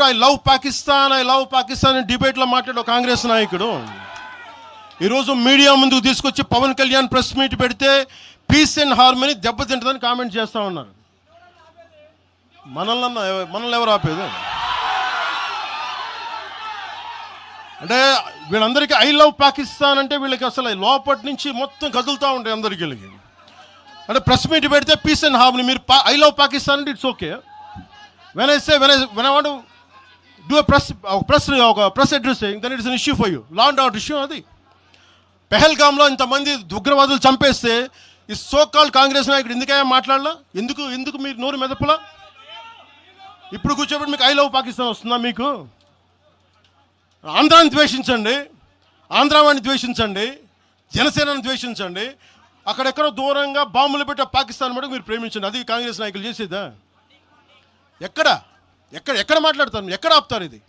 I love Pakistan డిబేట్లో మాట్లాడే కాంగ్రెస్ నాయకుడు ఈరోజు మీడియా ముందుకు తీసుకొచ్చి పవన్ కళ్యాణ్ ప్రెస్ మీట్ పెడితే పీస్ అండ్ హార్మనీ దెబ్బతింటుందని కామెంట్ చేస్తూ ఉన్నారు. మనల్ని ఎవరు ఆపేది? అంటే వీళ్ళందరికీ ఐ లవ్ పాకిస్తాన్ అంటే వీళ్ళకి అసలు లోపటి నుంచి మొత్తం కదులుతూ ఉంటాయి అందరికీ. అంటే ప్రెస్ మీట్ పెడితే పీస్ అండ్ హార్మనీ, మీరు ఐ లవ్ పాకిస్తాన్ అంటే it's okay. When I want do press address then it's an issue for you, law and order issue. అది పెహల్గామ్లో ఇంతమంది ఉగ్రవాదులు చంపేస్తే ఈ సోకాల్ కాంగ్రెస్ నాయకుడు ఎందుకయ్యా మాట్లాడలా? ఎందుకు మీరు నోరు మెదపలా? ఇప్పుడు కూర్చోబెట్టి మీకు ఐ లవ్ పాకిస్తాన్ వస్తుందా? మీకు ఆంధ్రాని ద్వేషించండి, ఆంధ్రావాణి ద్వేషించండి, జనసేనని ద్వేషించండి, అక్కడెక్కడో దూరంగా బాంబులు పెట్టే పాకిస్తాన్ మటుకు మీరు ప్రేమించండి. అది కాంగ్రెస్ నాయకులు చేసేదా? ఎక్కడ మాట్లాడతారు? ఎక్కడ ఆపుతారు ఇది?